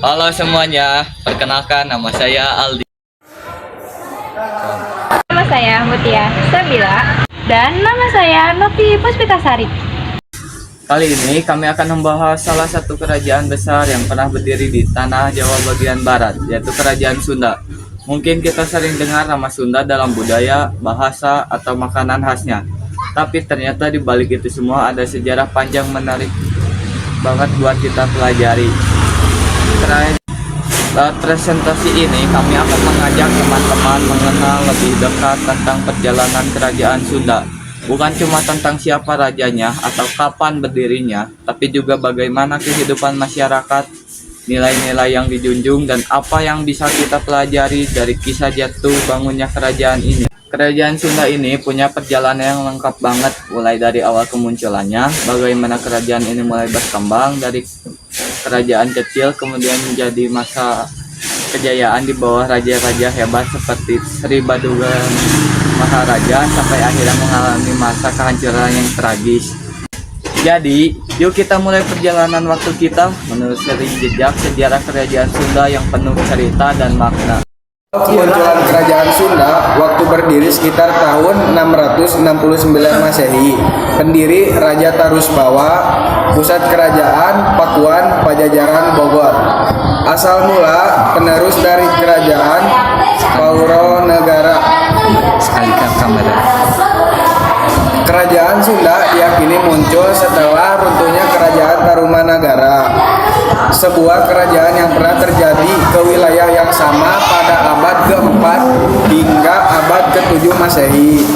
Halo semuanya, perkenalkan nama saya Aldi. Nama saya Mutia Sabila dan nama saya Novi Puspitasari. Kali ini kami akan membahas salah satu kerajaan besar yang pernah berdiri di tanah Jawa bagian barat, yaitu Kerajaan Sunda. Mungkin kita sering dengar nama Sunda dalam budaya, bahasa, atau makanan khasnya. Tapi ternyata di balik itu semua ada sejarah panjang menarik banget buat kita pelajari. Lewat presentasi ini kami akan mengajak teman-teman mengenal lebih dekat tentang perjalanan Kerajaan Sunda. Bukan cuma tentang siapa rajanya atau kapan berdirinya, tapi juga bagaimana kehidupan masyarakat, nilai-nilai yang dijunjung, dan apa yang bisa kita pelajari dari kisah jatuh bangunnya kerajaan ini. Kerajaan Sunda ini punya perjalanan yang lengkap banget, mulai dari awal kemunculannya, bagaimana kerajaan ini mulai berkembang dari kerajaan kecil kemudian menjadi masa kejayaan di bawah raja-raja hebat seperti Sri Baduga Maharaja sampai akhirnya mengalami masa kehancuran yang tragis. Jadi, yuk kita mulai perjalanan waktu kita menelusuri jejak sejarah Kerajaan Sunda yang penuh cerita dan makna. Kemunculan Kerajaan Sunda waktu berdiri sekitar tahun 669 Masehi. Pendiri Raja Tarusbawa, pusat kerajaan Pakuan, Pajajaran, Bogor. Asal mula penerus dari kerajaan Pauronegara. Kerajaan Sunda diyakini muncul setelah runtuhnya Kerajaan Tarumanagara, sebuah kerajaan yang pernah terjadi ke wilayah yang sama pada abad ke-4 hingga abad ke-7 Masehi.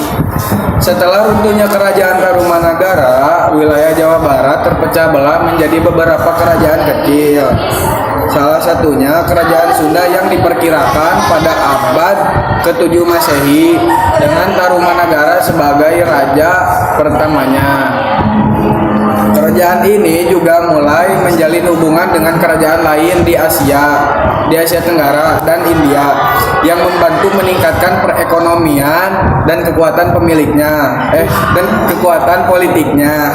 Setelah runtuhnya Kerajaan Tarumanagara, wilayah Jawa Barat terpecah belah menjadi beberapa kerajaan kecil. Salah satunya Kerajaan Sunda yang diperkirakan pada abad ke-7 Masehi dengan Tarumanagara sebagai raja pertamanya. Kerajaan ini juga mulai menjalin hubungan dengan kerajaan lain di Asia Tenggara dan India yang membantu meningkatkan perekonomian dan kekuatan kekuatan politiknya.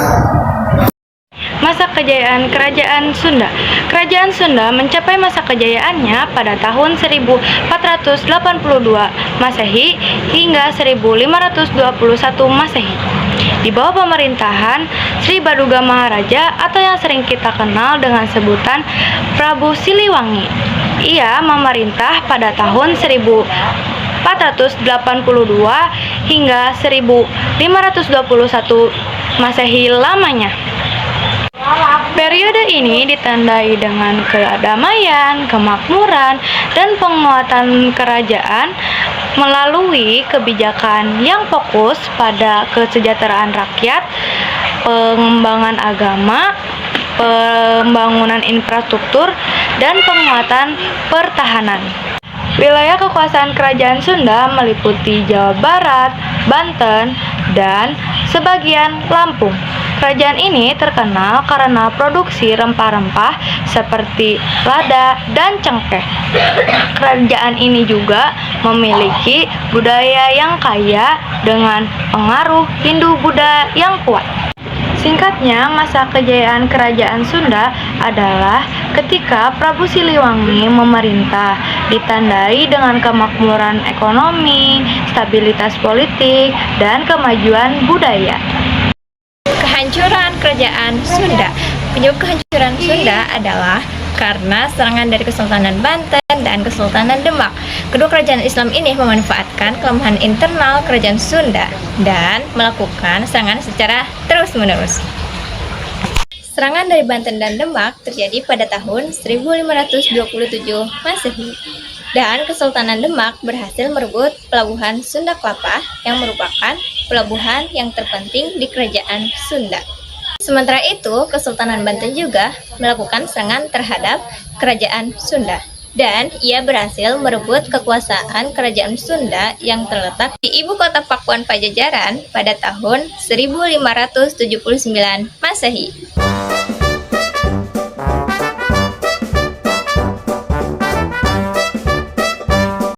Masa kejayaan Kerajaan Sunda. Kerajaan Sunda mencapai masa kejayaannya pada tahun 1482 Masehi hingga 1521 Masehi. Di bawah pemerintahan Sri Baduga Maharaja atau yang sering kita kenal dengan sebutan Prabu Siliwangi. Ia memerintah pada tahun 1482 hingga 1521 Masehi lamanya. Periode ini ditandai dengan kedamaian, kemakmuran, dan penguatan kerajaan melalui kebijakan yang fokus pada kesejahteraan rakyat, pengembangan agama, pembangunan infrastruktur, dan penguatan pertahanan. Wilayah kekuasaan Kerajaan Sunda meliputi Jawa Barat, Banten, dan sebagian Lampung. Kerajaan ini terkenal karena produksi rempah-rempah seperti lada dan cengkeh. Kerajaan ini juga memiliki budaya yang kaya dengan pengaruh Hindu-Buddha yang kuat. Singkatnya, masa kejayaan Kerajaan Sunda adalah ketika Prabu Siliwangi memerintah, ditandai dengan kemakmuran ekonomi, stabilitas politik, dan kemajuan budaya. Kehancuran Kerajaan Sunda. Penyebab kehancuran Sunda adalah karena serangan dari Kesultanan Banten dan Kesultanan Demak. Kedua kerajaan Islam ini memanfaatkan kelemahan internal Kerajaan Sunda dan melakukan serangan secara terus-menerus. Serangan dari Banten dan Demak terjadi pada tahun 1527 Masehi. Dan Kesultanan Demak berhasil merebut pelabuhan Sunda Kelapa yang merupakan pelabuhan yang terpenting di Kerajaan Sunda. Sementara itu, Kesultanan Banten juga melakukan serangan terhadap Kerajaan Sunda. Dan ia berhasil merebut kekuasaan Kerajaan Sunda yang terletak di ibu kota Pakuan Pajajaran pada tahun 1579 Masehi.